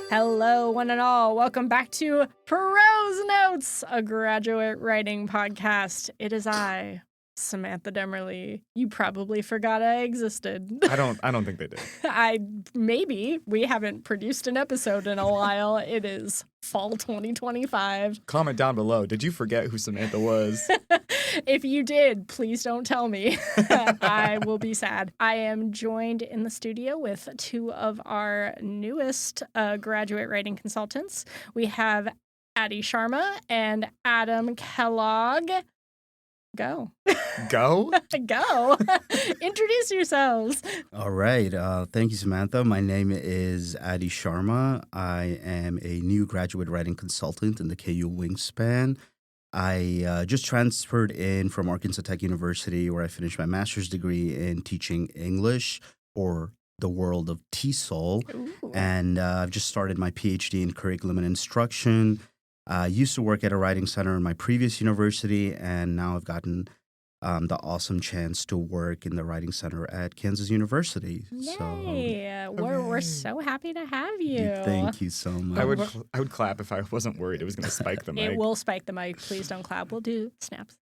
Hello, one and all. Welcome back to Prose Notes, a graduate writing podcast. It is I, Samantha Demerly. You probably forgot I existed. I don't think they did. Maybe. We haven't produced an episode in a while. It is fall 2025. Comment down below. Did you forget who Samantha was? If you did, please don't tell me. I will be sad. I am joined in the studio with two of our newest graduate writing consultants. We have Aadi Sharma and Adam Kellogg. Go. Go? Go. Introduce yourselves. All right. Thank you, Samantha. My name is Aadi Sharma. I am a new graduate writing consultant in the KU Wingspan. I just transferred in from Arkansas Tech University, where I finished my master's degree in teaching English for the world of TESOL. Ooh. And I've just started my PhD in curriculum and instruction. I used to work at a writing center in my previous university, and now I've gotten the awesome chance to work in the writing center at Kansas University. Yay. We're so happy to have you. Thank you so much. I would clap if I wasn't worried it was going to spike the mic. It will spike the mic. Please don't clap. We'll do snaps.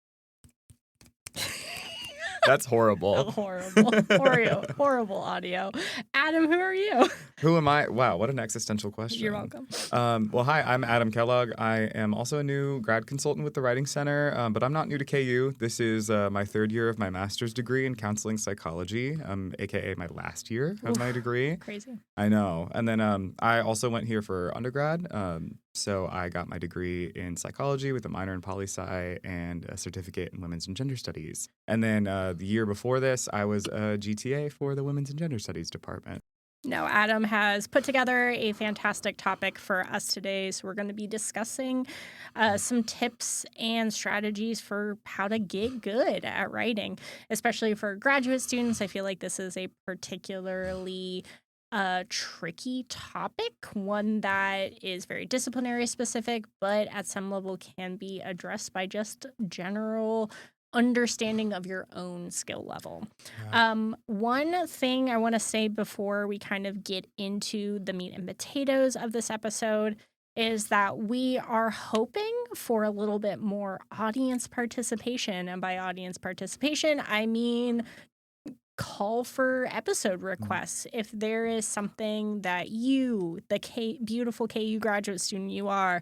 That's horrible. Horrible audio. Adam, who are you? Who am I? Wow, what an existential question. You're welcome. Well, hi, I'm Adam Kellogg. I am also a new grad consultant with the Writing Center, but I'm not new to KU. This is my third year of my master's degree in counseling psychology, aka my last year of my degree. Crazy. I know. And then I also went here for undergrad. So I got my degree in psychology with a minor in poli-sci and a certificate in women's and gender studies. And then the year before this, I was a GTA for the women's and gender studies department. No, Adam has put together a fantastic topic for us today. So we're going to be discussing some tips and strategies for how to get good at writing, especially for graduate students. I feel like this is a particularly tricky topic, one that is very disciplinary specific, but at some level can be addressed by just general understanding of your own skill level. Yeah. One thing I want to say before we kind of get into the meat and potatoes of this episode is that we are hoping for a little bit more audience participation. And by audience participation, I mean call for episode requests. If there is something that you, the beautiful KU graduate student you are,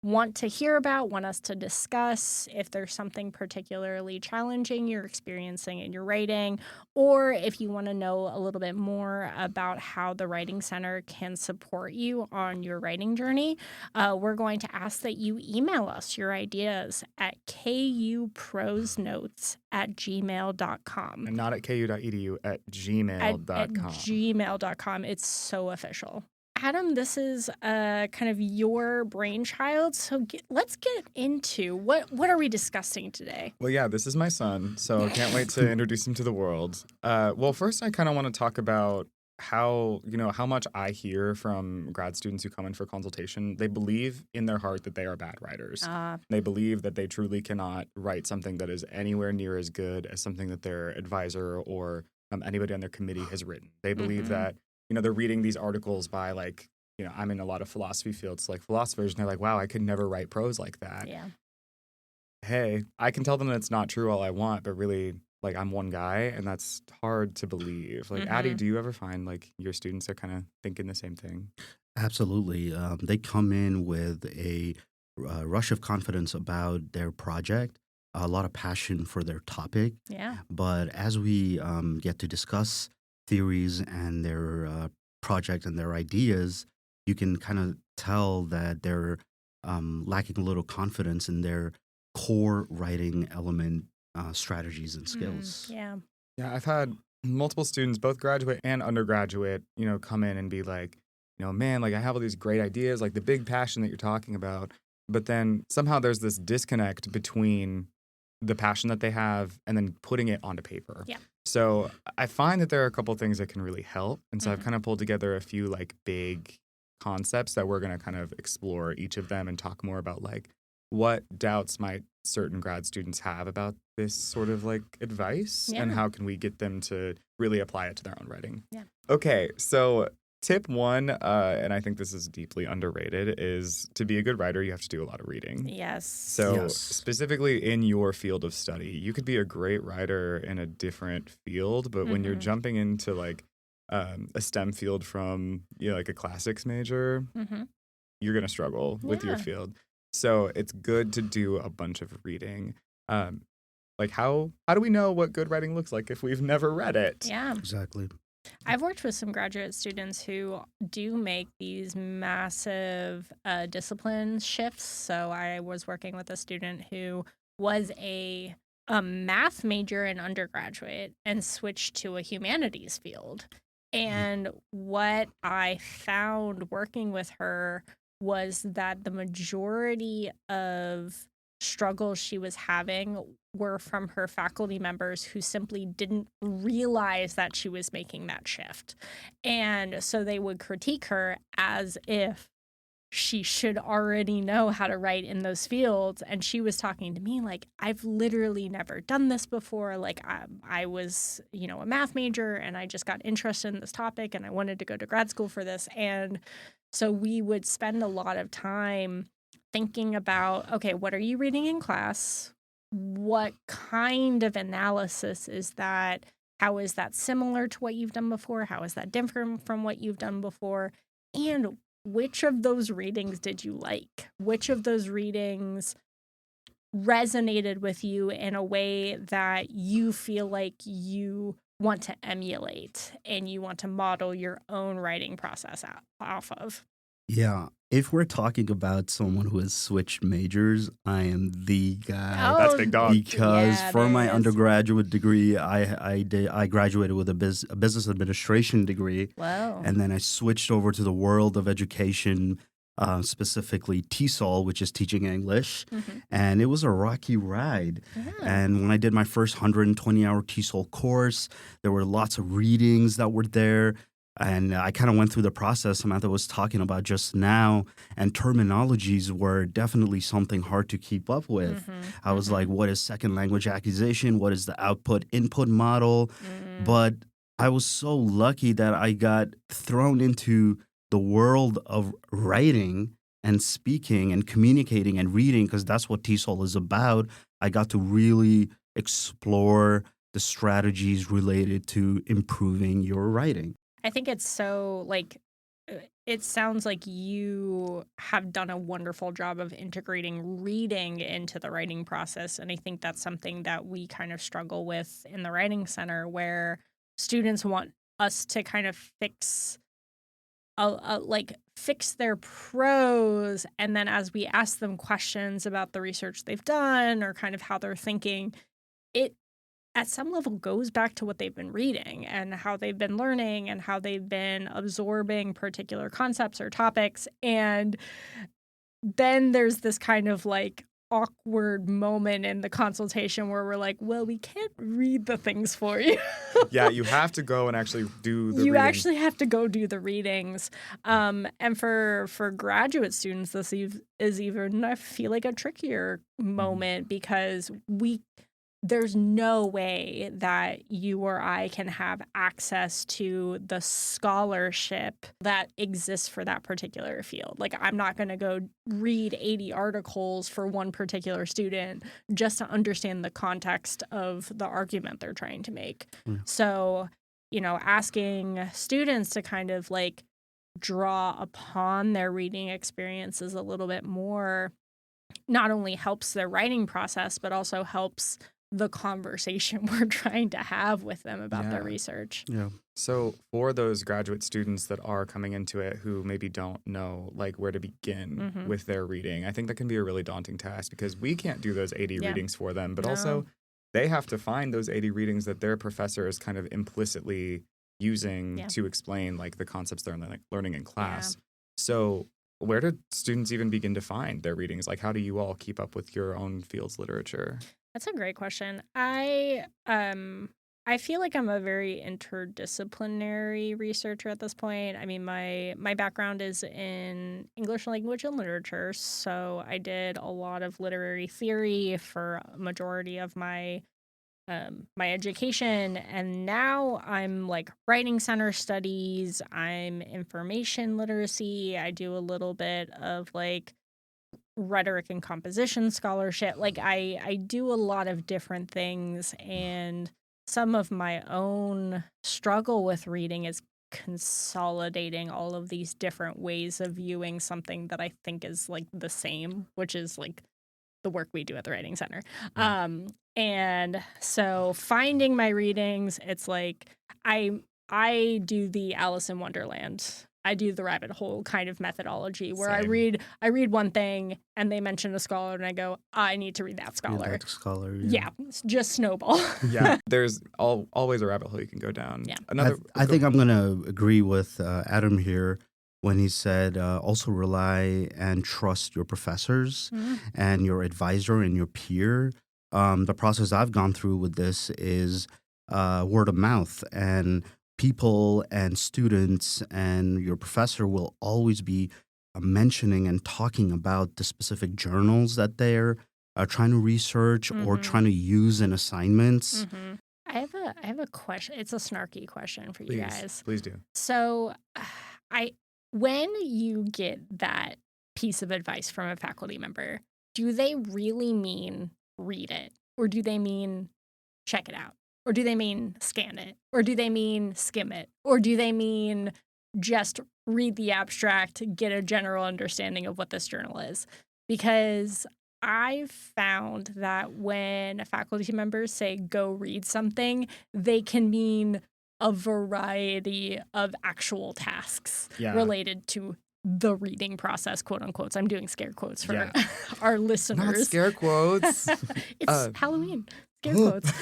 want to hear about, want us to discuss, if there's something particularly challenging you're experiencing in your writing, or if you want to know a little bit more about how the Writing Center can support you on your writing journey, we're going to ask that you email us your ideas at kuprosenotes@gmail.com. And not at ku.edu, at gmail.com. At gmail.com. It's so official. Adam, this is kind of your brainchild, so let's get into what are we discussing today? Well, yeah, this is my son, so I can't wait to introduce him to the world. Well, first, I kind of want to talk about how much I hear from grad students who come in for consultation. They believe in their heart that they are bad writers. They believe that they truly cannot write something that is anywhere near as good as something that their advisor or anybody on their committee has written. They believe that they're reading these articles by I'm in a lot of philosophy fields, like philosophers, and they're like, wow, I could never write prose like that. Yeah. Hey, I can tell them that it's not true all I want, but really, I'm one guy, and that's hard to believe. Aadi, do you ever find, your students are kind of thinking the same thing? Absolutely. They come in with a rush of confidence about their project, a lot of passion for their topic. Yeah. But as we get to discuss theories and their project and their ideas, you can kind of tell that they're lacking a little confidence in their core writing element strategies and skills. Yeah. Yeah, I've had multiple students, both graduate and undergraduate, come in and be like, man, I have all these great ideas, the big passion that you're talking about, but then somehow there's this disconnect between the passion that they have and then putting it onto paper. Yeah. So I find that there are a couple things that can really help. And so I've kind of pulled together a few big concepts that we're going to kind of explore each of them and talk more about what doubts might certain grad students have about this sort of advice and how can we get them to really apply it to their own writing. Yeah. Okay. So tip one, and I think this is deeply underrated, is to be a good writer, you have to do a lot of reading. Yes. So Yes. specifically in your field of study, you could be a great writer in a different field, but when you're Mhm. jumping into like a STEM field from like a classics major, Mm-hmm. you're gonna struggle with your Yeah. field. So it's good to do a bunch of reading. Um, like how do we know what good writing looks like if we've never read it? Yeah. Exactly. I've worked with some graduate students who do make these massive discipline shifts. So I was working with a student who was a math major in undergraduate and switched to a humanities field. And what I found working with her was that the majority of struggles she was having were from her faculty members who simply didn't realize that she was making that shift. And so they would critique her as if she should already know how to write in those fields. And she was talking to me like, I've literally never done this before. Like, I was, a math major and I just got interested in this topic and I wanted to go to grad school for this. And so we would spend a lot of time thinking about, okay, what are you reading in class? What kind of analysis is that? How is that similar to what you've done before? How is that different from what you've done before? And which of those readings did you like? Which of those readings resonated with you in a way that you feel like you want to emulate and you want to model your own writing process off of? Yeah. If we're talking about someone who has switched majors, I am the guy. That's big dog. Because yeah, for there my it is. undergraduate degree, I graduated with a business administration degree, Whoa. and then I switched over to the world of education, specifically TESOL, which is teaching English, Mhm. and it was a rocky ride. Yeah. And when I did my first 120-hour TESOL course, there were lots of readings that were there. And I kind of went through the process Samantha was talking about just now, and terminologies were definitely something hard to keep up with. Mhm. I was like, what is second language acquisition? What is the output input model? Mm. But I was so lucky that I got thrown into the world of writing and speaking and communicating and reading, because that's what TESOL is about. I got to really explore the strategies related to improving your writing. I think it's so it sounds like you have done a wonderful job of integrating reading into the writing process. And I think that's something that we kind of struggle with in the writing center, where students want us to kind of fix their prose. And then as we ask them questions about the research they've done or kind of how they're thinking, it at some level goes back to what they've been reading and how they've been learning and how they've been absorbing particular concepts or topics. And then there's this kind of awkward moment in the consultation where we're like, well, we can't read the things for you. Yeah, you have to go and actually do the You reading. actually have to go do the readings. And for graduate students, this is even, I feel like, a trickier moment because there's no way that you or I can have access to the scholarship that exists for that particular field. Like, I'm not going to go read 80 articles for one particular student just to understand the context of the argument they're trying to make. Mm. So, asking students to kind of draw upon their reading experiences a little bit more not only helps their writing process, but also helps the conversation we're trying to have with them about their Yeah. research. Yeah. So for those graduate students that are coming into it who maybe don't know where to begin Mhm. with their reading, I think that can be a really daunting task because we can't do those 80 Yeah. readings for them, but No. also they have to find those 80 readings that their professor is kind of implicitly using Yeah. to explain the concepts they're learning in class. So where do students even begin to find their readings? How do you all keep up with your own field's literature? That's a great question. I feel like I'm a very interdisciplinary researcher at this point. I mean, my background is in English language and literature, so I did a lot of literary theory for a majority of my my education, and now I'm like writing center studies, I'm information literacy, I do a little bit of like rhetoric and composition scholarship. Like I do a lot of different things, and some of my own struggle with reading is consolidating all of these different ways of viewing something that I think is like the same, which is like the work we do at the Writing Center. And so finding my readings, it's like I do the Alice in Wonderland. I do the rabbit hole kind of methodology where Same. I read one thing and they mention a scholar and I go, I need to read that scholar. That scholar, Yeah, it's just snowball. Yeah, there's always a rabbit hole you can go down. Yeah. I think I'm going to agree with Adam here when he said also rely and trust your professors and your advisor and your peer. The process I've gone through with this is word of mouth, and people and students and your professor will always be mentioning and talking about the specific journals that they're trying to research or trying to use in assignments. I have a question. It's a snarky question for you guys. Please do. So, when you get that piece of advice from a faculty member, do they really mean read it, or do they mean check it out, or do they mean scan it, or do they mean skim it, or do they mean just read the abstract, get a general understanding of what this journal is? Because I've found that when faculty members say go read something, they can mean a variety of actual tasks related to the reading process, quote unquote. So I'm doing scare quotes for our listeners. Not scare quotes. It's Halloween. Scare quotes.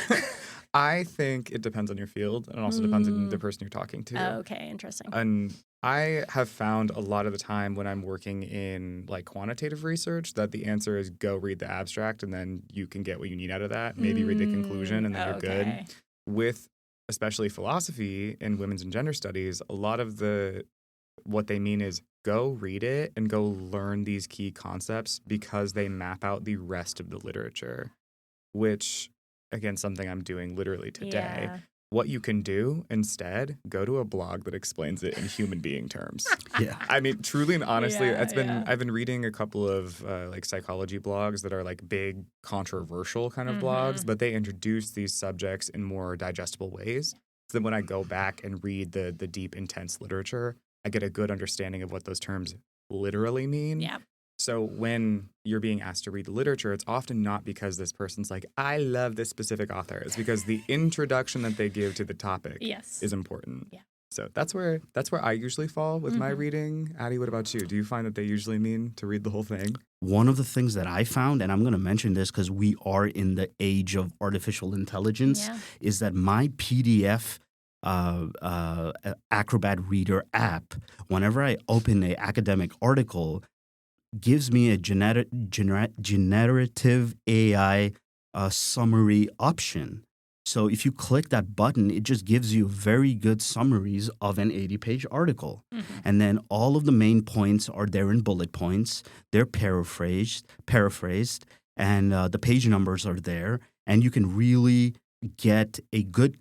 I think it depends on your field, and it also depends on the person you're talking to. Okay, interesting. And I have found a lot of the time when I'm working in like quantitative research that the answer is go read the abstract, and then you can get what you need out of that. Maybe read the conclusion, and then you're good. With especially philosophy and women's and gender studies, a lot of what they mean is go read it and go learn these key concepts because they map out the rest of the literature, which, again, something I'm doing literally today. Yeah. What you can do instead, go to a blog that explains it in human being terms. Yeah. I mean, truly and honestly, Yeah. I've been reading a couple of like psychology blogs that are like big, controversial kind of blogs, but they introduce these subjects in more digestible ways. So then when I go back and read the deep, intense literature, I get a good understanding of what those terms literally mean. Yeah. So when you're being asked to read the literature, it's often not because this person's like, I love this specific author. It's because the introduction that they give to the topic is important. Yeah. So that's where I usually fall with my reading. Aadi, what about you? Do you find that they usually mean to read the whole thing? One of the things that I found, and I'm going to mention this because we are in the age of artificial intelligence, is that my PDF Acrobat Reader app, whenever I open an academic article, gives me a generative AI summary option. So if you click that button, it just gives you very good summaries of an 80-page article. And then all of the main points are there in bullet points. They're paraphrased, and the page numbers are there. And you can really get a good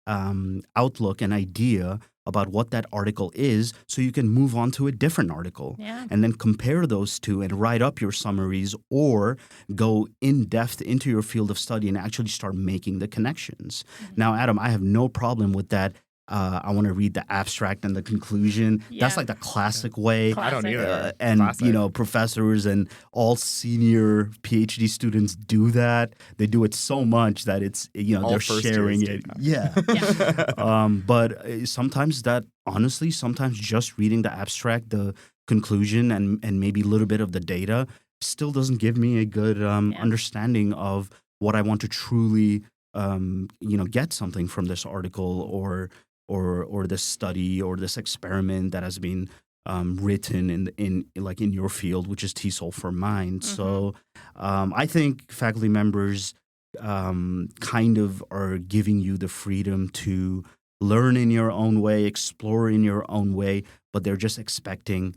outlook and idea about what that article is, so you can move on to a different article and then compare those two and write up your summaries or go in depth into your field of study and actually start making the connections. Now, Adam, I have no problem with that. I want to read the abstract and the conclusion. That's like the classic way. I don't either. And, Classic. professors and all senior PhD students do that. They do it so much that it's, All they're first sharing years it. do that. Yeah. But sometimes sometimes just reading the abstract, the conclusion, and maybe a little bit of the data still doesn't give me a good understanding of what I want to truly, get something from this article or this study or this experiment that has been written in your field, which is TESOL for mine. So I think faculty members kind of are giving you the freedom to learn in your own way, explore in your own way, but they're just expecting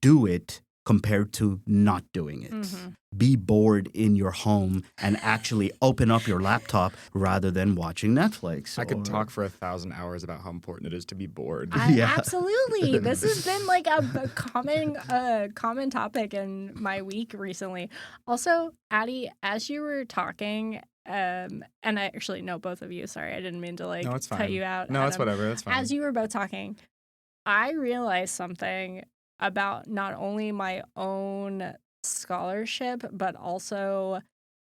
do it compared to not doing it. Mm-hmm. Be bored in your home and actually open up your laptop rather than watching Netflix. I could or- talk for 1,000 hours about how important it is to be bored. Yeah. Absolutely. This has been like a common topic in my week recently. Also, Addie, as you were talking, and I actually know both of you. Sorry, I didn't mean to No, it's cut fine. you out. No, it's Adam. whatever. That's fine. As you were both talking, I realized something about not only my own scholarship, but also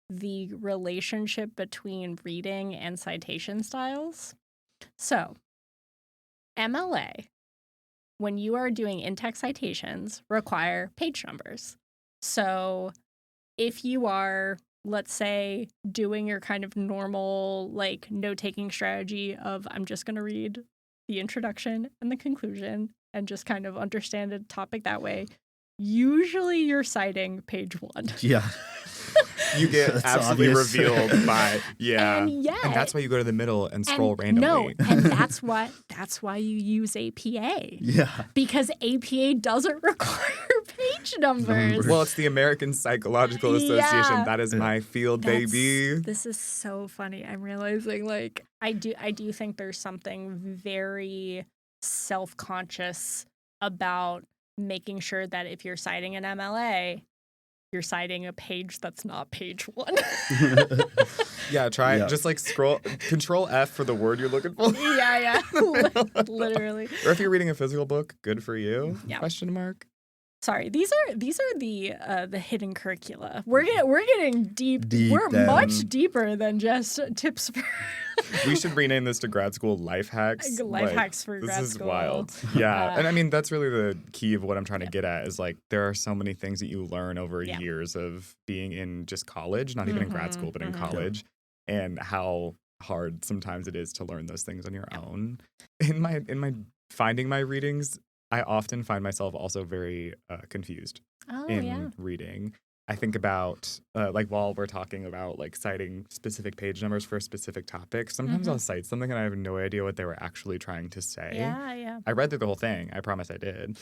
the relationship between reading and citation styles. So, MLA, when you are doing in-text citations, require page numbers. So, if you are, let's say, doing your kind of normal, like, note-taking strategy of I'm just going to read the introduction and the conclusion and just kind of understand a topic that way, usually you're citing page 1. Yeah. You get That's absolutely obvious. revealed by And and that's why you go to the middle and scroll and no, randomly. and that's why you use APA. Yeah. Because APA doesn't require page numbers. Well, it's the American Psychological Association. Yeah. That is my field, baby. This is so funny. I'm realizing, like, I do think there's something very self-conscious about making sure that if you're citing an MLA, you're citing a page that's not page 1. Yeah, try Yeah. just like scroll Control F for the word you're looking for. Yeah. Literally. Or if you're reading a physical book, good for you? Yeah. Question mark. Sorry, these are the hidden curricula. We're getting deep. Deep We're down. much deeper than just tips for We should rename this to grad school life hacks. life hacks for This grad is school. wild. Yeah. Uh, And I mean, that's really the key of what I'm trying to get at is like there are so many things that you learn over Yeah. years of being in just college, not even in grad school, but in college, and how hard sometimes it is to learn those things on your own. In my finding my readings, I often find myself also very confused Oh in yeah. reading. I think about like while we're talking about like citing specific page numbers for a specific topic, sometimes I'll cite something and I have no idea what they were actually trying to say. Yeah. I read through the whole thing. I promise I did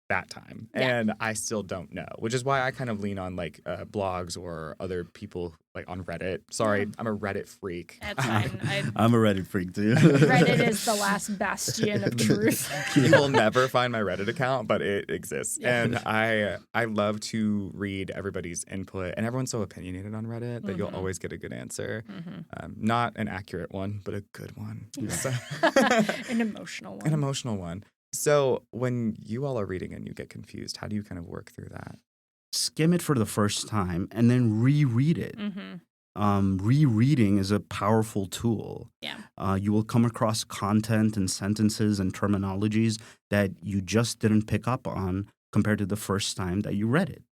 that time. Yeah. And I still don't know, which is why I kind of lean on like blogs or other people like on Reddit. Sorry, I'm a Reddit freak. That's fine. I'm a Reddit freak too. Reddit is the last bastion of truth. You will never find my Reddit account, but it exists. Yeah. And I love to read everybody's input. And everyone's so opinionated on Reddit that you'll always get a good answer. Not an accurate one, but a good one. So- An emotional one. An emotional one. So when you all are reading and you get confused, how do you kind of work through that? Skim it for the first time and then reread it. Rereading is a powerful tool. Yeah. You will come across content and sentences and terminologies that you just didn't pick up on compared to the first time that you read it.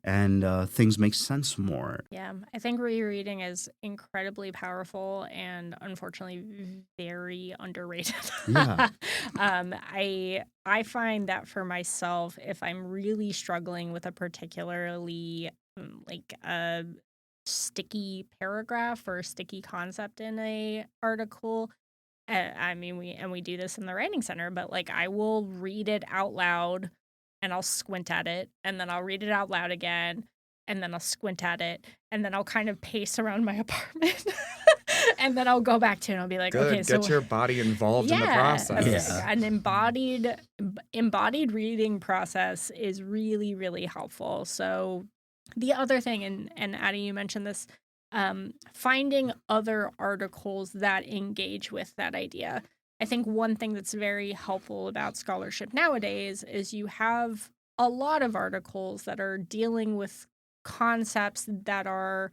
And things make sense more. Yeah, I think rereading is incredibly powerful and unfortunately very underrated. Yeah. I find that for myself, if I'm really struggling with a particularly like a sticky paragraph or sticky concept in a article, I mean we do this in the writing center, but like I will read it out loud and I'll squint at it, and then I'll read it out loud again, and then I'll squint at it, and then I'll kind of pace around my apartment, and then I'll go back to it and I'll be like, Good. okay, so Get your body involved in the process. Yeah. an embodied reading process is really, really helpful. So the other thing, and Addie, you mentioned this, finding other articles that engage with that idea. I think one thing that's very helpful about scholarship nowadays is you have a lot of articles that are dealing with concepts that are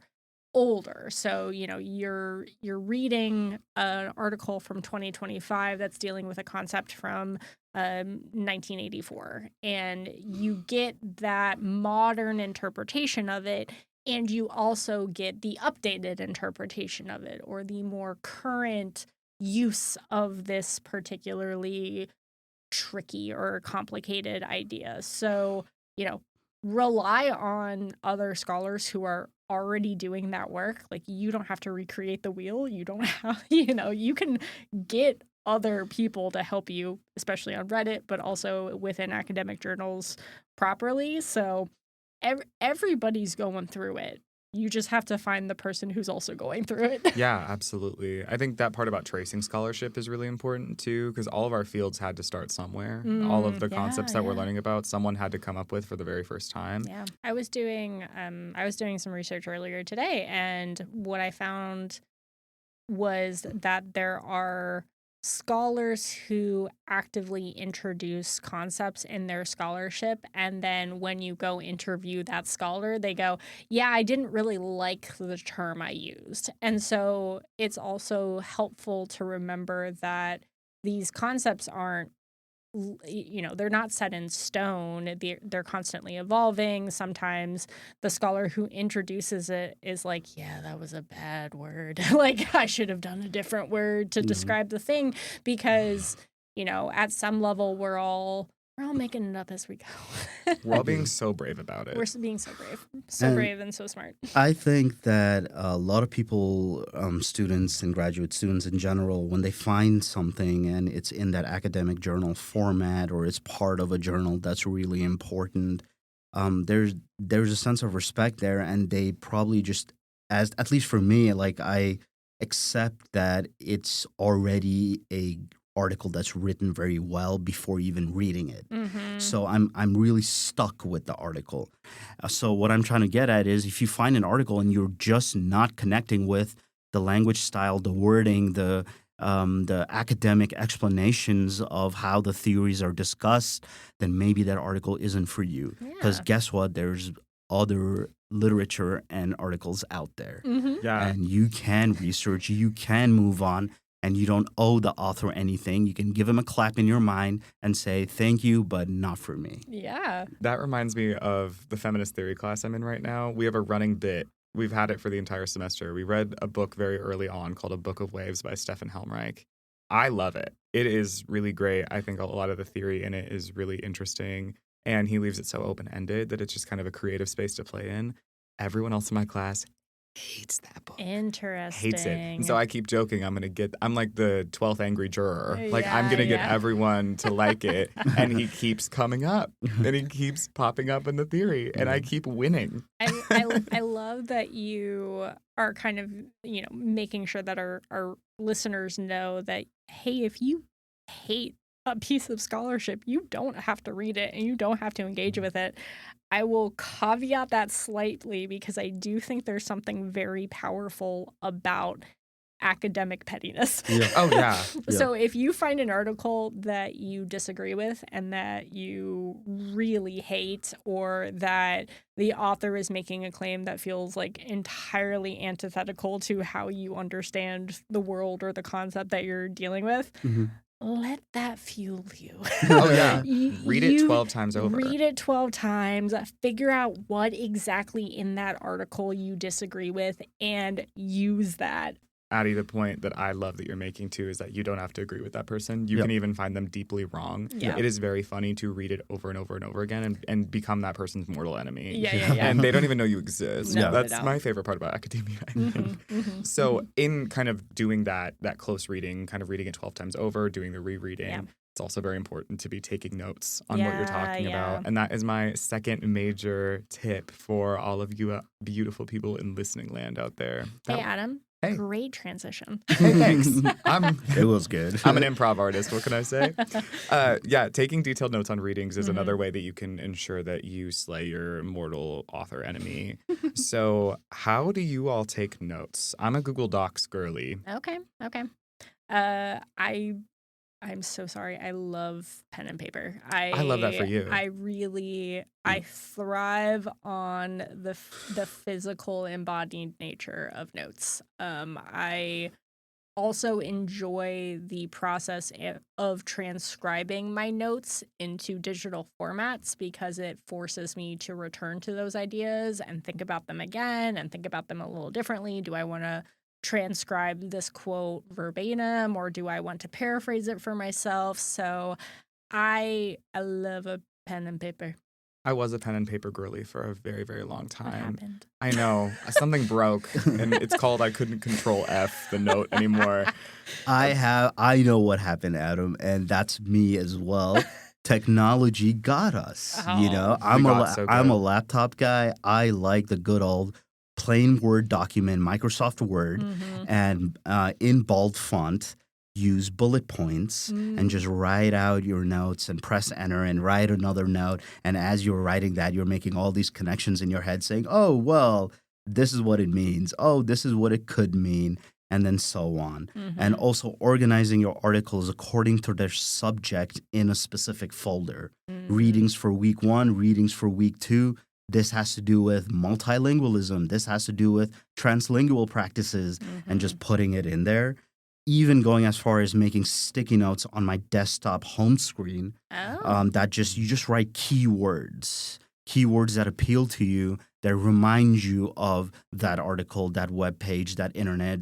older. So, you know, you're reading an article from 2025 that's dealing with a concept from 1984, and you get that modern interpretation of it, and you also get the updated interpretation of it or the more current use of this particularly tricky or complicated idea. So, you know, rely on other scholars who are already doing that work. Like, you don't have to recreate the wheel. You don't have, you know, you can get other people to help you, especially on Reddit, but also within academic journals properly. So everybody's going through it. You just have to find the person who's also going through it. Yeah, absolutely. I think that part about tracing scholarship is really important too, because all of our fields had to start somewhere. All of the concepts that we're learning about, someone had to come up with for the very first time. Yeah, I was doing some research earlier today, and what I found was that there are scholars who actively introduce concepts in their scholarship, and then when you go interview that scholar, they go, yeah, I didn't really like the term I used. And so it's also helpful to remember that these concepts aren't, they're not set in stone. They're constantly evolving. Sometimes the scholar who introduces it is like, yeah, that was a bad word. Like, I should have done a different word to describe the thing, because, at some level we're all making it up as we go. We're all being so brave about it. We're being so brave. So brave and so smart. I think that a lot of people, students and graduate students in general, when they find something and it's in that academic journal format or it's part of a journal that's really important, there's a sense of respect there, and they probably just, at least for me, like, I accept that it's already a article that's written very well before even reading it. So I'm really stuck with the article. So what I'm trying to get at is, if you find an article and you're just not connecting with the language style, the wording, the academic explanations of how the theories are discussed, then maybe that article isn't for you. Because guess what? There's other literature and articles out there. Yeah. And you can research, you can move on, and you don't owe the author anything. You can give him a clap in your mind and say, thank you, but not for me. Yeah. That reminds me of the feminist theory class I'm in right now. We have a running bit. We've had it for the entire semester. We read a book very early on called A Book of Waves by Stefan Helmreich. I love it. It is really great. I think a lot of the theory in it is really interesting. And he leaves it so open-ended that it's just kind of a creative space to play in. Everyone else in my class hates that book. Interesting. Hates it. And so I keep joking, I'm like the 12th angry juror. Like, I'm going to get everyone to like it. And he keeps coming up. And he keeps popping up in the theory. And I keep winning. I love that you are kind of, making sure that our listeners know that, hey, if you hate a piece of scholarship, you don't have to read it and you don't have to engage with it. I will caveat that slightly, because I do think there's something very powerful about academic pettiness. Oh, yeah. So if you find an article that you disagree with and that you really hate, or that the author is making a claim that feels like entirely antithetical to how you understand the world or the concept that you're dealing with, let that fuel you. Oh, yeah. Read it 12 times over. Read it 12 times. Figure out what exactly in that article you disagree with and use that. Aadi, the point that I love that you're making too is that you don't have to agree with that person. You can even find them deeply wrong. Yeah. It is very funny to read it over and over and over again and become that person's mortal enemy. Yeah. And they don't even know you exist. No, That's my favorite part about academia, I think. So in kind of doing that close reading, kind of reading it 12 times over, doing the rereading, it's also very important to be taking notes on what you're talking about. And that is my second major tip for all of you beautiful people in listening land out there. Hey, Adam. Hey. Great transition. Hey, thanks. It was good. I'm an improv artist. What can I say? Taking detailed notes on readings is another way that you can ensure that you slay your mortal author enemy. So how do you all take notes? I'm a Google Docs girly. Okay. I'm so sorry. I love pen and paper. I love that for you. I thrive on the physical embodied nature of notes. I also enjoy the process of transcribing my notes into digital formats, because it forces me to return to those ideas and think about them again and think about them a little differently. Do I want to transcribe this quote verbatim, or do I want to paraphrase it for myself? So I love a pen and paper. I was a pen and paper girly for a very, very long time. What happened? I know. Something broke, and it's called I couldn't control F the note anymore. I know what happened, Adam, and that's me as well. technology got us. You know, Oh. We got so I'm a good. laptop guy. I like the good old plain Word document, Microsoft Word, Mhm. and in bold font. Use bullet points and just write out your notes and press enter and write another note. And as you're writing that, you're making all these connections in your head saying, oh, well, this is what it means. Oh, this is what it could mean. And then so on. And Mhm. also organizing your articles according to their subject in a specific folder. Mhm. Readings for week 1, readings for week 2. This has to do with multilingualism. This has to do with translingual practices and just putting it in there. Even going as far as making sticky notes on my desktop home screen Oh. that you just write keywords that appeal to you, that remind you of that article, that web page, that internet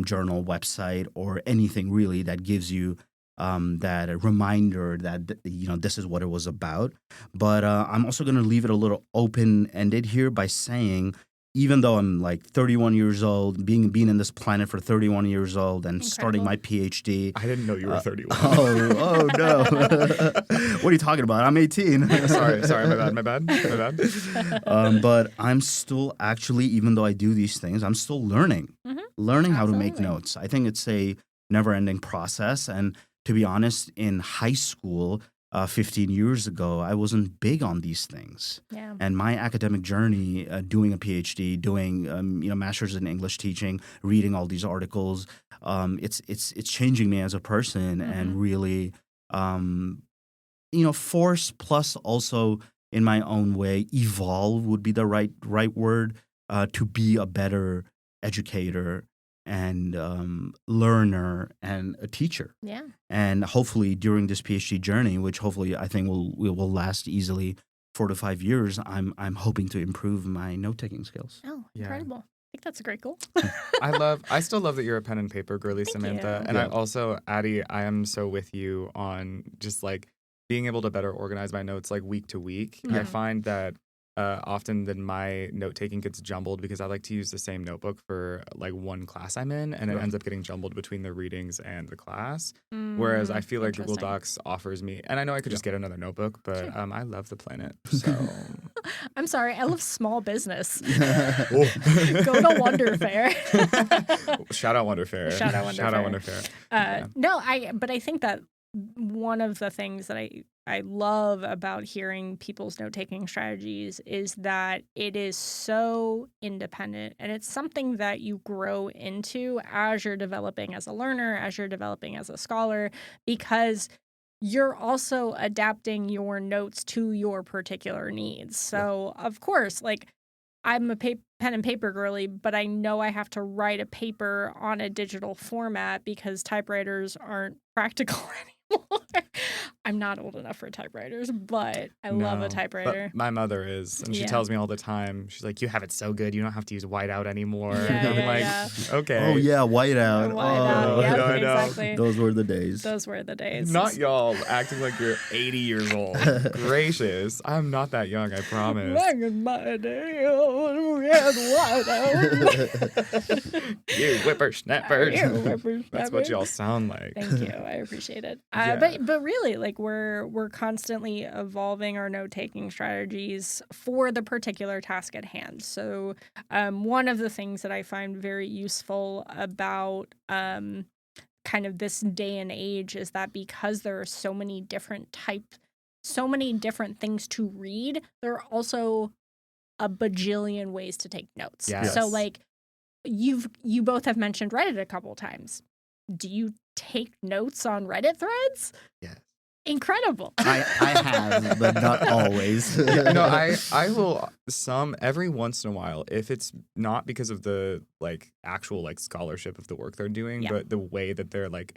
journal website, or anything really that gives you that reminder that this is what it was about. But I'm also going to leave it a little open ended here by saying, even though I'm like 31 years old, being in this planet for 31 years old, and starting my PhD. I didn't know you were 31. Oh no! What are you talking about? I'm 18. sorry, my bad. But I'm still actually, even though I do these things, I'm still learning how to make Absolutely. notes. I think it's a never-ending process. And to be honest, in high school, 15 years ago, I wasn't big on these things. Yeah. And my academic journey, doing a PhD, doing master's in English teaching, reading all these articles, it's changing me as a person and really, force plus also in my own way, evolve would be the right word, to be a better educator and learner and a teacher. Yeah. And hopefully during this PhD journey, which hopefully I think will last easily 4 to 5 years, I'm hoping to improve my note taking skills. Oh, Yeah. incredible. I think that's a great goal. I still love that you're a pen and paper girly, Thank Samantha. you. And I Yeah. also, Aadi, I am so with you on just like being able to better organize my notes like week to week. I find that often then my note taking gets jumbled because I like to use the same notebook for like one class I'm in, and it ends up getting jumbled between the readings and the class. Whereas I feel like Google Interesting. Docs offers me, and I know I could just get another notebook, but Sure. I love the planet. So I'm sorry, I love small business. Go to Wonder Fair. shout out Wonder Fair. Shout out Wonder Fair. No, but I think that one of the things that I love about hearing people's note-taking strategies is that it is so independent, and it's something that you grow into as you're developing as a learner, as you're developing as a scholar, because you're also adapting your notes to your particular needs. So, of course, like I'm a pen and paper girly, but I know I have to write a paper on a digital format because typewriters aren't practical anymore. I'm not old enough for typewriters, but I love a No, typewriter. But my mother is, and she Yeah. tells me all the time. She's like, "You have it so good. You don't have to use whiteout anymore." Yeah, I'm yeah, like, yeah. "Okay." Oh yeah, whiteout. Whiteout, yep, I know. exactly. Those were the days. Those were the days. Not y'all acting like you're 80 years old. Gracious, I'm not that young. I promise. Back in my day, when we had whiteout. You whippersnappers. You whippersnappers. That's what y'all sound like. Thank you. I appreciate it. Yeah. But really, like we're constantly evolving our note-taking strategies for the particular task at hand. So one of the things that I find very useful about kind of this day and age is that because there are so many different things to read, there are also a bajillion ways to take notes. Yes. So like you both have mentioned Reddit a couple times. Do you take notes on Reddit threads? Yes. Incredible. I have, but not always. No, I will every once in a while, if it's not because of the like actual like scholarship of the work they're doing, Yeah. but the way that they're like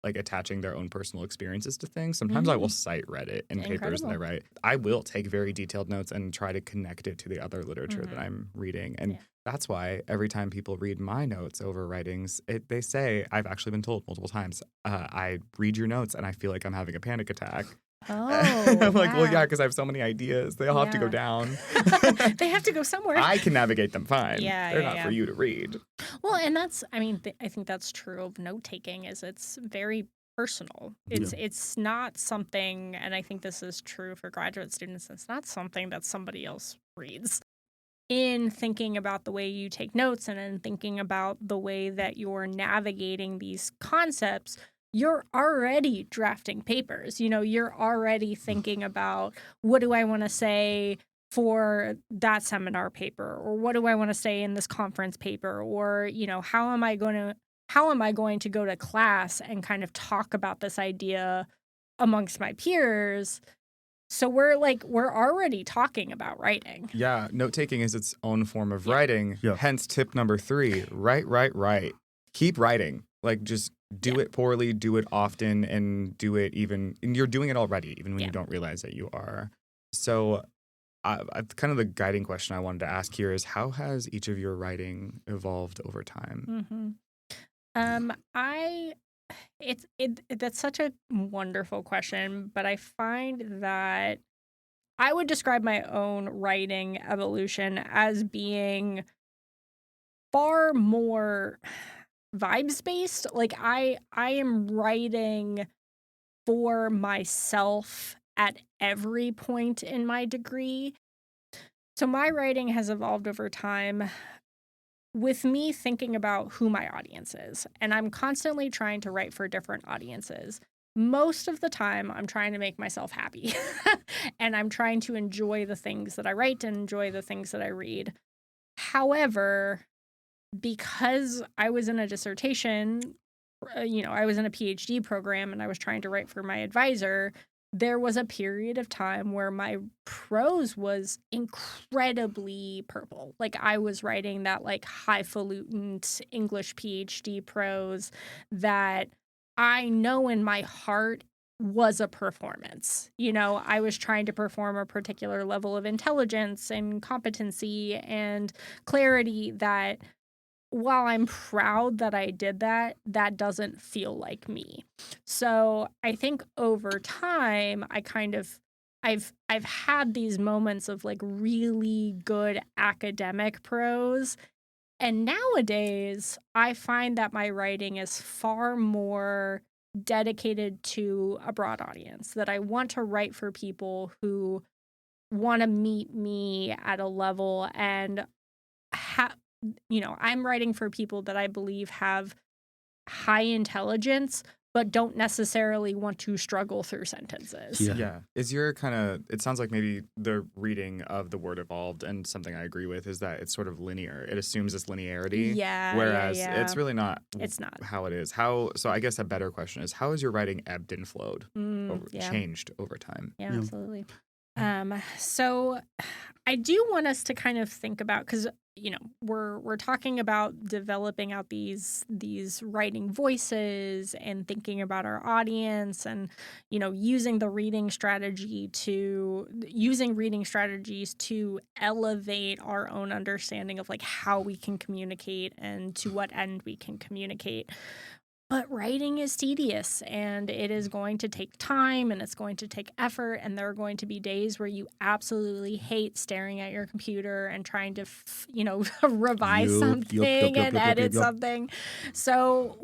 attaching their own personal experiences to things. Sometimes I will cite Reddit in papers that I Incredible. write. I will take very detailed notes and try to connect it to the other literature that I'm reading. And Yeah. that's why every time people read my notes over writings, they say, I've actually been told multiple times, I read your notes and I feel like I'm having a panic attack. Oh, I'm like, well, yeah, wow. because I have so many ideas. They all have to go Yeah. down. They have to go somewhere. I can navigate them fine. Yeah, They're yeah, not yeah. for you to read. Well, and that's, I mean, I think that's true of note taking. Is it's very personal. Yeah. It's not something, and I think this is true for graduate students, it's not something that somebody else reads. In thinking about the way you take notes and in thinking about the way that you're navigating these concepts, you're already drafting papers. You're already thinking about, what do I want to say for that seminar paper, or what do I want to say in this conference paper, or how am I going to go to class and kind of talk about this idea amongst my peers. So we're already talking about writing. Yeah, note taking is its own form of Yeah. writing. Yeah. Hence, tip number 3: write. Keep writing. Like, just do it poorly, do it often, and do it and you're doing it already, even when Yeah. you don't realize that you are. So, kind of the guiding question I wanted to ask here is, how has each of your writing evolved over time? Mm-hmm. I that's such a wonderful question, but I find that I would describe my own writing evolution as being far more vibes based. Like I am writing for myself at every point in my degree. So my writing has evolved over time with me thinking about who my audience is. And I'm constantly trying to write for different audiences. Most of the time, I'm trying to make myself happy. And I'm trying to enjoy the things that I write and enjoy the things that I read. However, because I was in a dissertation, I was in a PhD program and I was trying to write for my advisor, there was a period of time where my prose was incredibly purple. Like I was writing that like highfalutin English PhD prose that I know in my heart was a performance. I was trying to perform a particular level of intelligence and competency and clarity that, while I'm proud that I did that, that doesn't feel like me. So I think over time, I've had these moments of like really good academic prose. And nowadays, I find that my writing is far more dedicated to a broad audience, that I want to write for people who want to meet me at a level and I'm writing for people that I believe have high intelligence, but don't necessarily want to struggle through sentences. Yeah. Yeah. It sounds like maybe the reading of the word evolved, and something I agree with is that it's sort of linear. It assumes this linearity. Yeah. Whereas yeah. it's really not It's not. how it is. So I guess a better question is, how has your writing ebbed and flowed, Yeah. changed over time? Yeah, Yeah. absolutely. So I do want us to kind of think about, because we're talking about developing out these writing voices and thinking about our audience, and using reading strategies to elevate our own understanding of like how we can communicate and to what end we can communicate. But writing is tedious, and it is going to take time, and it's going to take effort, and there are going to be days where you absolutely hate staring at your computer and trying to, revise Yup, something and edit yup. something. So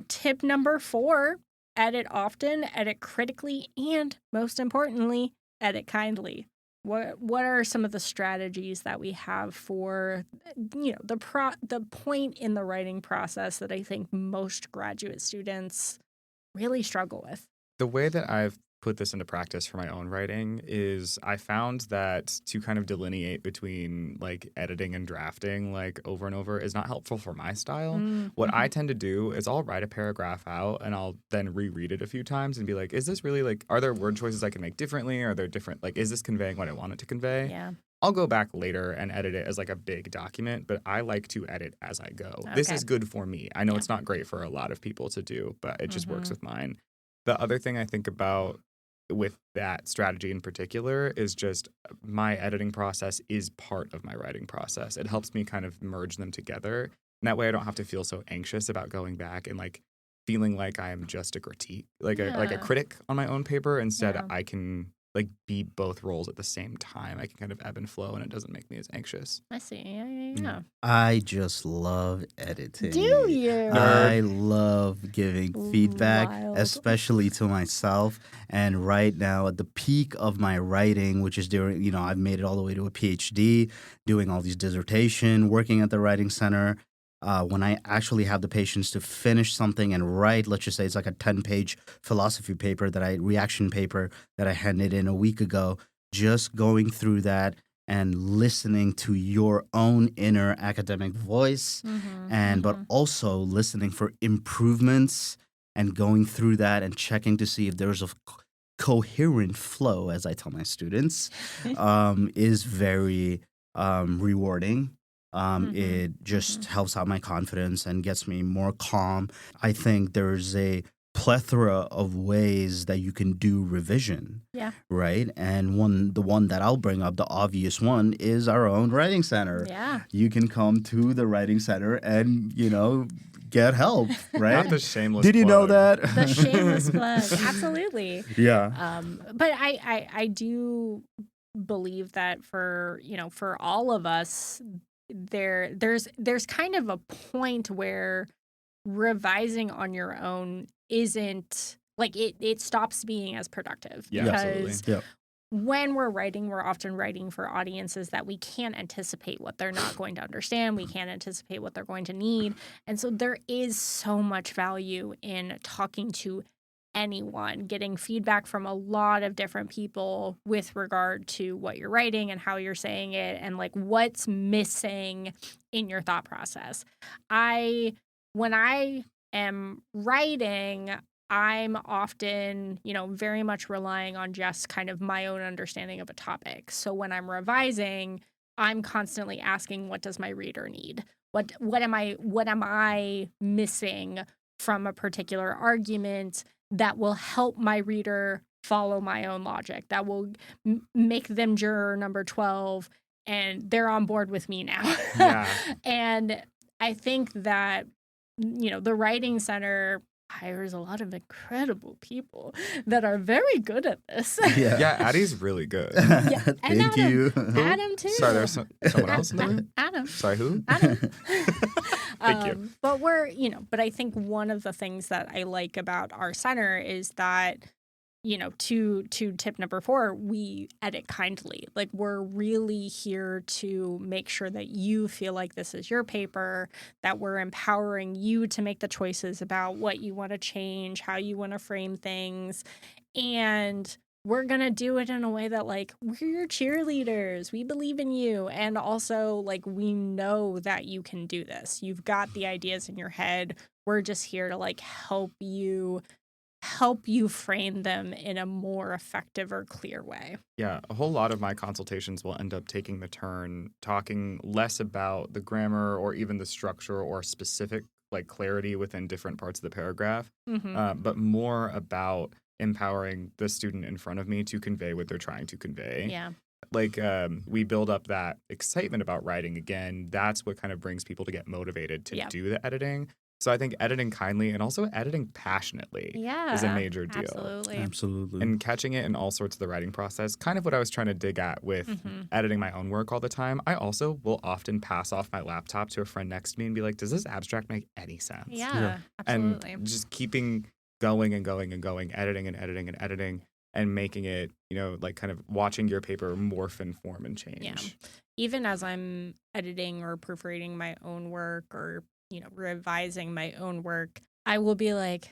tip number 4, edit often, edit critically, and most importantly, edit kindly. What are some of the strategies that we have for the point in the writing process that I think most graduate students really struggle with? The way that I've put this into practice for my own writing is, I found that to kind of delineate between like editing and drafting like over and over is not helpful for my style. What I tend to do is I'll write a paragraph out and I'll then reread it a few times and be like, is this really like, are there word choices I can make differently? Are there different, like, is this conveying what I want it to convey? Yeah. I'll go back later and edit it as like a big document, but I like to edit as I go. This Okay. is good for me. I know Yeah. it's not great for a lot of people to do, but it just works with mine. The other thing I think about with that strategy in particular is just my editing process is part of my writing process. It helps me kind of merge them together. And that way I don't have to feel so anxious about going back and like feeling like I am just a critique, like a Yeah. critic on my own paper. Instead, Yeah. I can like be both roles at the same time. I can kind of ebb and flow, and it doesn't make me as anxious. I see. Yeah. I just love editing. Do you? I love giving feedback, Wild. especially to myself. And right now, at the peak of my writing, which is during, I've made it all the way to a PhD, doing all these dissertation, working at the Writing Center. When I actually have the patience to finish something and write, let's just say it's like a 10-page philosophy paper reaction paper that I handed in a week ago, just going through that and listening to your own inner academic voice, but also listening for improvements and going through that and checking to see if there's a coherent flow, as I tell my students, is very rewarding. It just helps out my confidence and gets me more calm. I think there's a plethora of ways that you can do revision. Yeah. Right? And the one that I'll bring up, the obvious one, is our own Writing Center. Yeah. You can come to the Writing Center and, get help, right? Not the shameless Did you know plug. that? The shameless plug. Absolutely. Yeah. But I do believe that for all of us, there's kind of a point where revising on your own isn't like it stops being as productive. Yeah, because absolutely. Yep. when we're writing, we're often writing for audiences that we can't anticipate what they're not going to understand. We can't anticipate what they're going to need. And so there is so much value in talking to anyone, getting feedback from a lot of different people with regard to what you're writing and how you're saying it and like what's missing in your thought process. When I am writing, I'm often, very much relying on just kind of my own understanding of a topic. So when I'm revising, I'm constantly asking, what does my reader need? What am I missing from a particular argument that will help my reader follow my own logic, that will make them juror number 12 and they're on board with me now. Yeah. And I think that, the Writing Center hires a lot of incredible people that are very good at this. Yeah. Yeah, Aadi's really good. Yeah, and Thank Adam. you. Adam too. Sorry, there's someone else in the room? Adam. Sorry, who? Adam. Thank you. But but I think one of the things that I like about our center is that, to tip number 4, we edit kindly. Like we're really here to make sure that you feel like this is your paper, that we're empowering you to make the choices about what you want to change, how you want to frame things. And we're going to do it in a way that like, we're your cheerleaders. We believe in you. And also like, we know that you can do this. You've got the ideas in your head. We're just here to like help you frame them in a more effective or clear way. Yeah, a whole lot of my consultations will end up taking the turn talking less about the grammar or even the structure or specific like clarity within different parts of the paragraph, but more about empowering the student in front of me to convey what they're trying to convey. Yeah. Like we build up that excitement about writing again. That's what kind of brings people to get motivated to do the editing. So I think editing kindly and also editing passionately is a major deal. Absolutely. And catching it in all sorts of the writing process, kind of what I was trying to dig at with editing my own work all the time. I also will often pass off my laptop to a friend next to me and be like, does this abstract make any sense? Yeah, absolutely. And just keeping going and going and going, editing and editing and editing and making it, like kind of watching your paper morph and form and change. Yeah. Even as I'm editing or proofreading my own work or revising my own work, I will be like,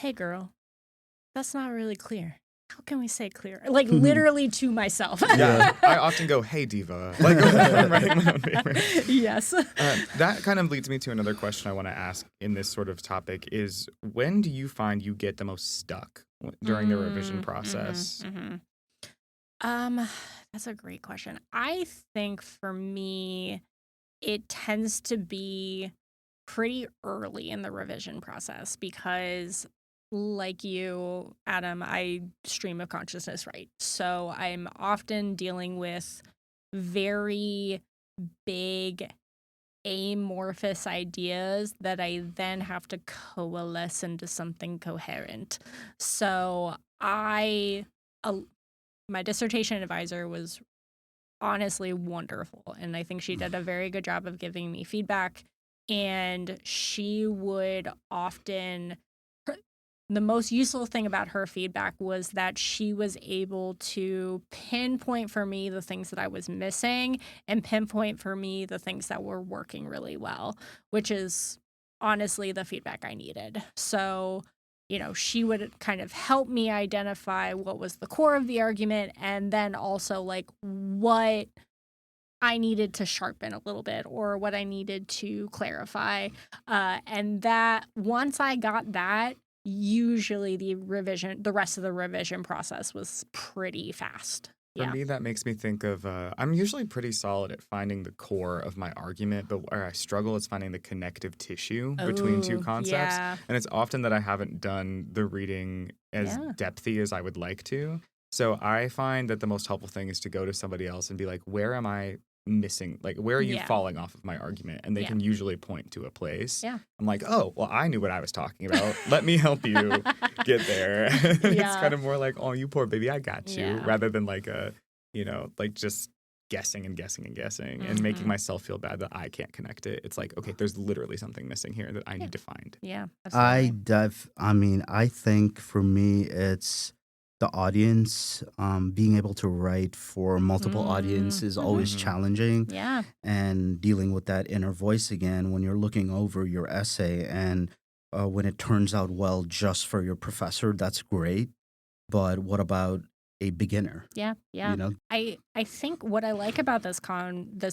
hey girl, that's not really clear. How can we say clear? Like literally to myself. Yeah, I often go, hey diva, like when I'm writing my own paper. Yes. That kind of leads me to another question I want to ask in this sort of topic is, when do you find you get the most stuck during the revision process? That's a great question. I think for me, it tends to be pretty early in the revision process because, like you, Adam, I stream of consciousness write. So I'm often dealing with very big amorphous ideas that I then have to coalesce into something coherent. So my dissertation advisor was honestly wonderful, and I think she did a very good job of giving me feedback. And she would often, the most useful thing about her feedback was that she was able to pinpoint for me the things that I was missing and pinpoint for me the things that were working really well, which is honestly the feedback I needed. So, she would kind of help me identify what was the core of the argument, and then also like what I needed to sharpen a little bit or what I needed to clarify. And that once I got that, usually the rest of the revision process was pretty fast. For Yeah. me, that makes me think of I'm usually pretty solid at finding the core of my argument, but where I struggle is finding the connective tissue between two Oh, concepts. yeah. And it's often that I haven't done the reading as Yeah. depthy as I would like to. So I find that the most helpful thing is to go to somebody else and be like, where am I missing? Like, where are you Yeah. falling off of my argument? And they Yeah. can usually point to a place. Yeah. I'm like, oh, well, I knew what I was talking about. Let me help you get there. It's Yeah. kind of more like, oh, you poor baby, I got you, Yeah. rather than like like just guessing and guessing and guessing and making Mhm. myself feel bad that I can't connect it. It's like, okay, there's literally something missing here that I Yeah. need to find. Yeah. I Absolutely. I think for me it's the audience. Being able to write for multiple audience is always Mhm. challenging, Yeah. and dealing with that inner voice again when you're looking over your essay, and when it turns out well just for your professor, that's great. But what about a beginner? Yeah. You Yeah. know, I think what I like about this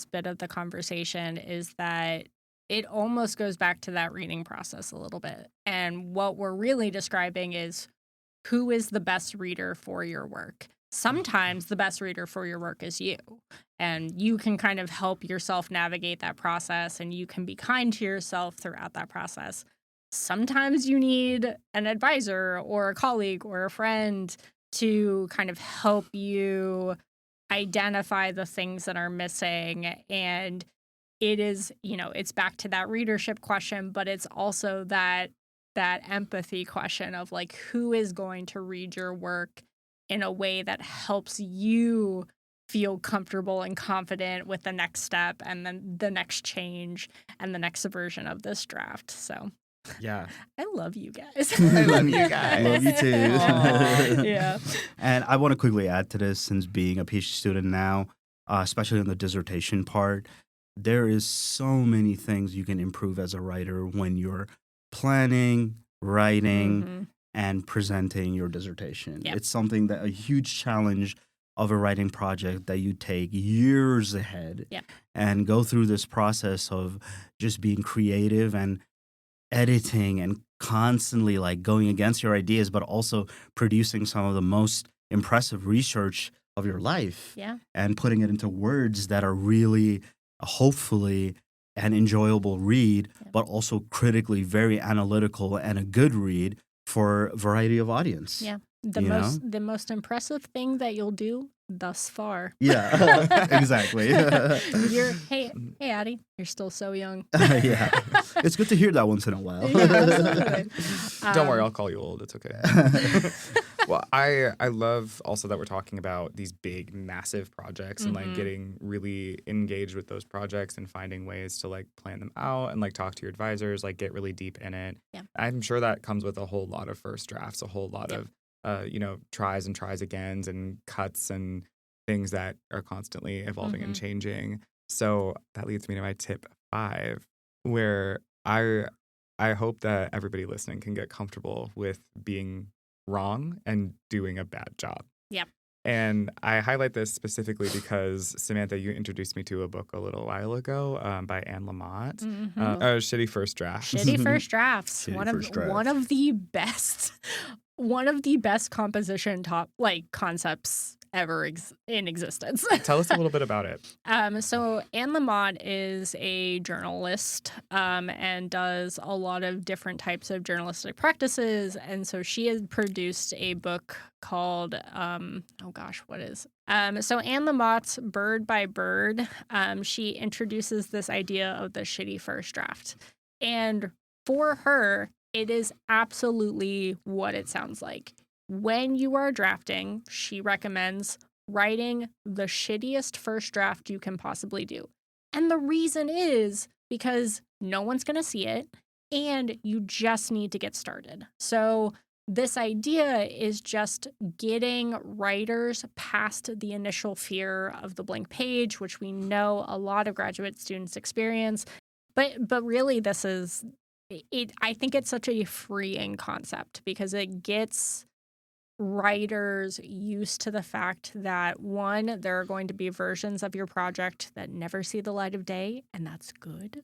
bit of the conversation is that it almost goes back to that reading process a little bit. And what we're really describing is who is the best reader for your work. Sometimes the best reader for your work is you, and you can kind of help yourself navigate that process, and you can be kind to yourself throughout that process. Sometimes you need an advisor or a colleague or a friend to kind of help you identify the things that are missing. And it is, it's back to that readership question, but it's also that empathy question of like who is going to read your work in a way that helps you feel comfortable and confident with the next step and then the next change and the next version of this draft. So Yeah. I love you guys. I love you guys. love you too. Aw. Yeah. And I want to quickly add to this, since being a PhD student now, especially in the dissertation part, there is so many things you can improve as a writer when you're planning, writing, Hmm. and presenting your dissertation. Yep. It's something that a huge challenge of a writing project that you take years ahead Yep. and go through this process of just being creative and editing and constantly like going against your ideas, but also producing some of the most impressive research of your life Yeah. and putting it into words that are really, hopefully, an enjoyable read, Yeah. but also critically very analytical and a good read for a variety of audience. Yeah. You know? The most impressive thing that you'll do thus far. Yeah, exactly. Hey Aadi, you're still so young. Yeah. It's good to hear that once in a while. Yeah, absolutely. Don't worry, Um, I'll call you old. It's okay. Well, I love also that we're talking about these big, massive projects and like Mhm. getting really engaged with those projects and finding ways to like plan them out and like talk to your advisors, like get really deep in it. Yeah. I'm sure that comes with a whole lot of first drafts, a whole lot Yep. of tries and tries agains and cuts and things that are constantly evolving and Mhm. changing. So that leads me to my tip 5, where I hope that everybody listening can get comfortable with being wrong and doing a bad job. Yep. And I highlight this specifically because, Samantha, you introduced me to a book a little while ago by Anne Lamott, Mhm. Shitty First Draft. Shitty first drafts. Shitty One of first draft. one of the best one of the best composition concepts ever in existence. Tell us a little bit about it. So Anne Lamott is a journalist and does a lot of different types of journalistic practices. And so she has produced a book called, so Anne Lamott's Bird by Bird. She introduces this idea of the shitty first draft. And for her, it is absolutely what it sounds like. when you are drafting, she recommends writing the shittiest first draft you can possibly do. And the reason is because no one's going to see it and you just need to get started. So this idea is just getting writers past the initial fear of the blank page, which we know a lot of graduate students experience. But really this is it. I think it's such a freeing concept because it gets writers used to the fact that, one, there are going to be versions of your project that never see the light of day, and that's good.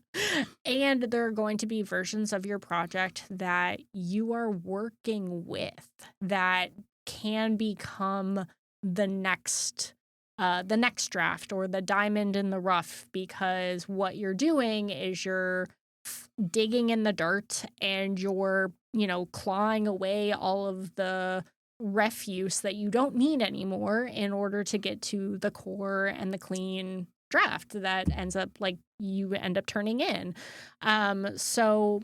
And there are going to be versions of your project that you are working with that can become the next draft or the diamond in the rough, because what you're doing is you're digging in the dirt and you're, clawing away all of the refuse that you don't need anymore in order to get to the core and the clean draft that you end up turning in. So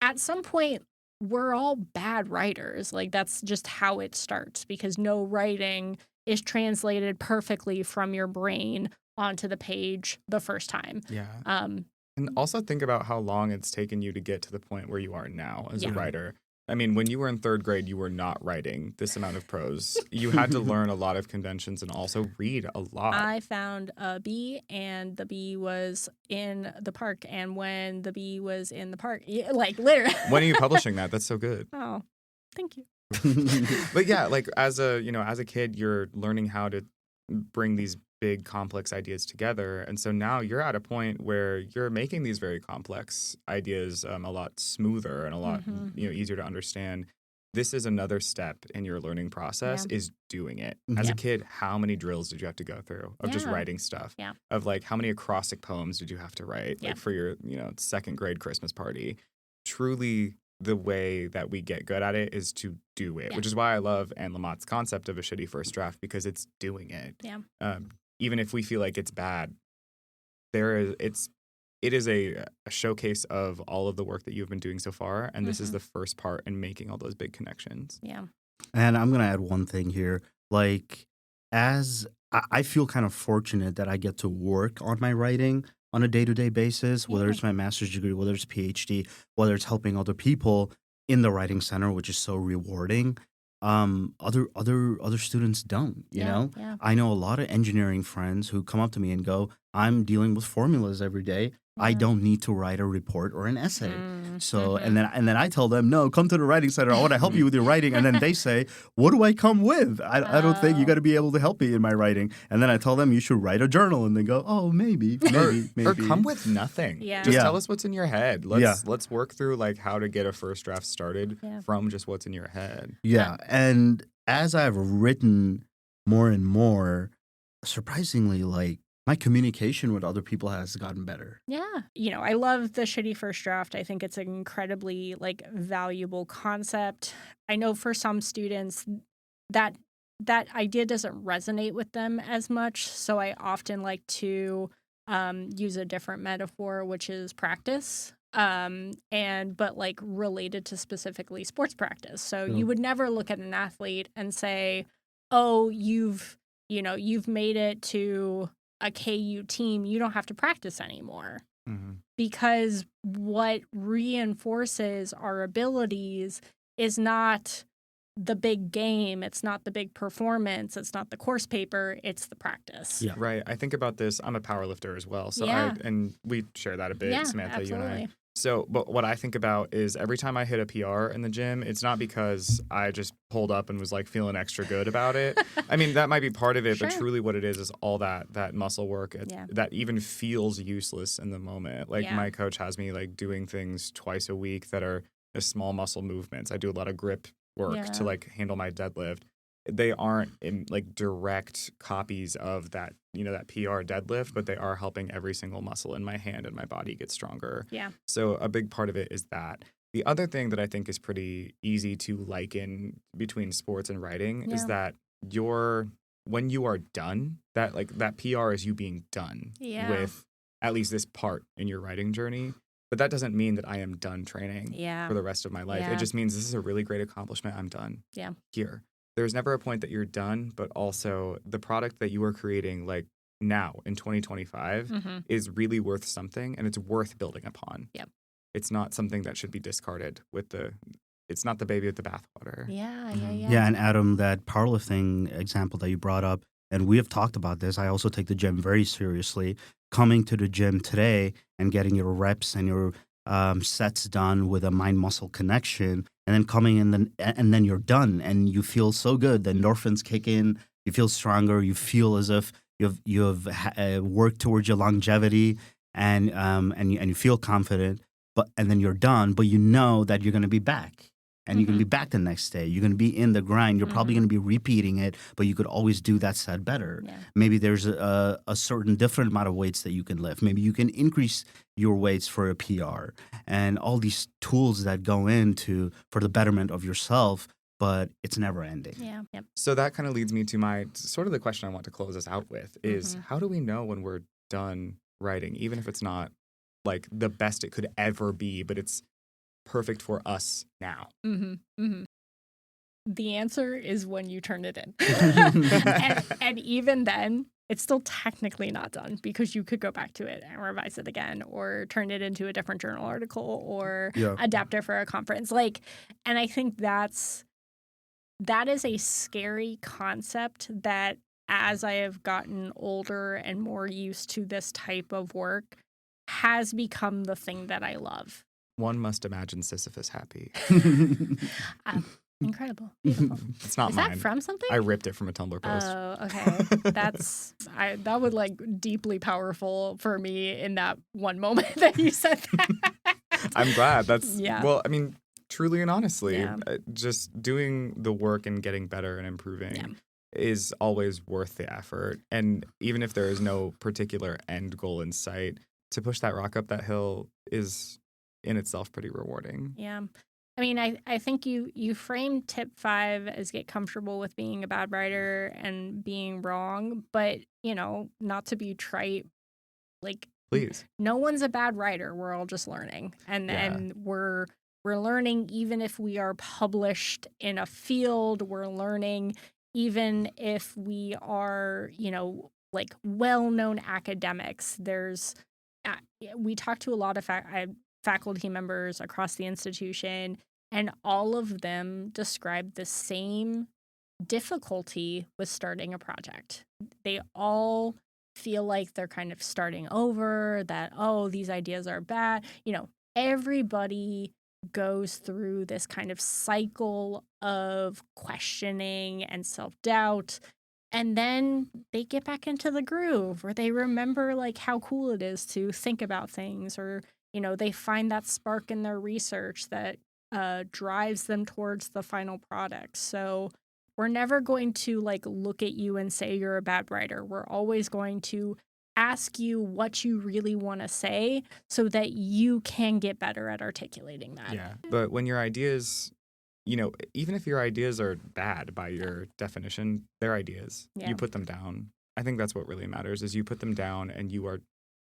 at some point, we're all bad writers. Like, that's just how it starts, because no writing is translated perfectly from your brain onto the page the first time. Yeah. And also think about how long it's taken you to get to the point where you are now as a writer. I mean, when you were in third grade, you were not writing this amount of prose. You had to learn a lot of conventions and also read a lot. I found a bee, and the bee was in the park. And when the bee was in the park, like, literally. When are you publishing that? That's so good. Oh, thank you. But yeah, like as a kid, you're learning how to bring these big complex ideas together, and so now you're at a point where you're making these very complex ideas a lot smoother and a lot easier to understand. This is another step in your learning process, is doing it. As a kid, how many drills did you have to go through of just writing stuff? Yeah. Of like, how many acrostic poems did you have to write like for your second grade Christmas party? Truly, the way that we get good at it is to do it, which is why I love Anne Lamott's concept of a shitty first draft, because it's doing it. Yeah. Even if we feel like it's bad, it is a showcase of all of the work that you've been doing so far, and this is the first part in making all those big connections. Yeah. And I'm gonna add one thing here. Like, as I feel kind of fortunate that I get to work on my writing on a day-to-day basis, whether it's my master's degree, whether it's PhD, whether it's helping other people in the writing center, which is so rewarding. Other students don't, you know? Yeah. I know a lot of engineering friends who come up to me and go, I'm dealing with formulas every day. I don't need to write a report or an essay. So and then I tell them, no, come to the writing center. I want to help you with your writing. And then they say, what do I come with? I don't think you got to be able to help me in my writing. And then I tell them you should write a journal, and they go, oh, maybe. Or come with nothing. Yeah. Just tell us what's in your head. Let's work through like how to get a first draft started from just what's in your head. Yeah. And as I've written more and more, surprisingly, like, my communication with other people has gotten better. Yeah. I love the shitty first draft. I think it's an incredibly valuable concept. I know for some students that idea doesn't resonate with them as much. So I often like to use a different metaphor, which is practice. But related to specifically sports practice. So you would never look at an athlete and say, oh, you've made it to a KU team, you don't have to practice anymore. Because what reinforces our abilities is not the big game, it's not the big performance, it's not the course paper, it's the practice. Yeah. Right. I think about this, I'm a power lifter as well. So and we share that a bit, Samantha, absolutely. you and I. So, but what I think about is every time I hit a PR in the gym, it's not because I just pulled up and was feeling extra good about it. I mean, that might be part of it, but truly what it is all that muscle work that even feels useless in the moment. My coach has me doing things twice a week that are small muscle movements. I do a lot of grip work to handle my deadlift. They aren't in direct copies of that, that PR deadlift, but they are helping every single muscle in my hand and my body get stronger. Yeah. So a big part of it is that. The other thing that I think is pretty easy to liken between sports and writing is that when you are done, that PR is you being done with at least this part in your writing journey. But that doesn't mean that I am done training for the rest of my life. It just means this is a really great accomplishment. I'm done. Yeah. Here. there's never a point that you're done, but also the product that you are creating, like now in 2025, is really worth something, and it's worth building upon. Yep. It's not something that should be discarded it's not the baby with the bathwater. Yeah. Yeah, and Adam, that powerlifting example that you brought up, and we have talked about this. I also take the gym very seriously. Coming to the gym today and getting your reps and your sets done with a mind-muscle connection, and then coming in, and then you're done, and you feel so good. The endorphins kick in. You feel stronger. You feel as if you've worked towards your longevity, and you feel confident. And then you're done, but you know that you're going to be back. And you're going to be back the next day. You're going to be in the grind. You're probably going to be repeating it, but you could always do that set better. Yeah. Maybe there's a certain different amount of weights that you can lift. Maybe you can increase your weights for a PR. And all these tools that go into for the betterment of yourself, but it's never ending. Yeah. Yep. So that kind of leads me to my sort of the question I want to close us out with is how do we know when we're done writing, even if it's not like the best it could ever be, but it's perfect for us now? The answer is when you turn it in. and even then, it's still technically not done because you could go back to it and revise it again or turn it into a different journal article or adapt it for a conference. And I think that is a scary concept that as I have gotten older and more used to this type of work has become the thing that I love. One must imagine Sisyphus happy. Incredible. Beautiful. It's not Is mine. that from something? I ripped it from a Tumblr post. Oh, okay. That would deeply powerful for me in that one moment that you said that. I'm glad. Yeah. Well, I mean, truly and honestly, just doing the work and getting better and improving is always worth the effort. And even if there is no particular end goal in sight, to push that rock up that hill is in itself pretty rewarding. Yeah. I mean, I think you framed tip 5 as get comfortable with being a bad writer and being wrong, but, not to be trite, Please. No one's a bad writer. We're all just learning. And we're learning even if we are published in a field. We're learning even if we are, well-known academics. We talk to a lot of faculty members across the institution, and all of them describe the same difficulty with starting a project. They all feel like they're kind of starting over, that, these ideas are bad. Everybody goes through this kind of cycle of questioning and self-doubt. And then they get back into the groove, or they remember how cool it is to think about things, or, they find that spark in their research that drives them towards the final product. So we're never going to look at you and say you're a bad writer. We're always going to ask you what you really want to say so that you can get better at articulating that. Yeah. But when your ideas, even if your ideas are bad by your definition, they're ideas. Yeah. You put them down. I think that's what really matters is you put them down and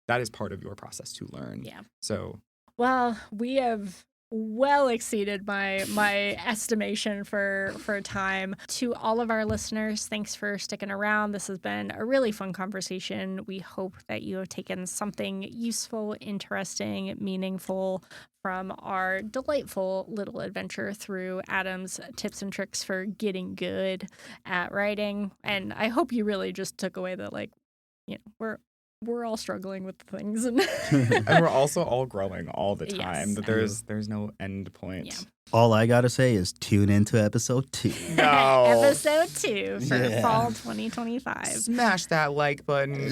that is part of your process to learn. Yeah. So. Well, we have well exceeded my estimation for time. To all of our listeners, thanks for sticking around. This has been a really fun conversation. We hope that you have taken something useful, interesting, meaningful from our delightful little adventure through Adam's tips and tricks for getting good at writing. And I hope you really just took away that we're all struggling with things. And we're also all growing all the time. Yes. That there's no end point. Yeah. All I gotta say is tune into episode 2. No. Episode 2 for fall 2025. Smash that like button.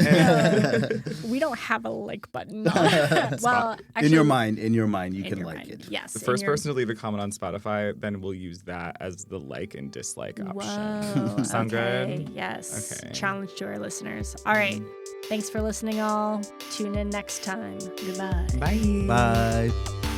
We don't have a like button. Well, actually, in your mind, you can like mind. it. Yes. The first person to leave a comment on Spotify, then we'll use that as the like and dislike option. Whoa. Sound okay. good? Yes. Okay. Challenge to our listeners. All right. Thanks for listening, all. Tune in next time. Goodbye. Bye. Bye.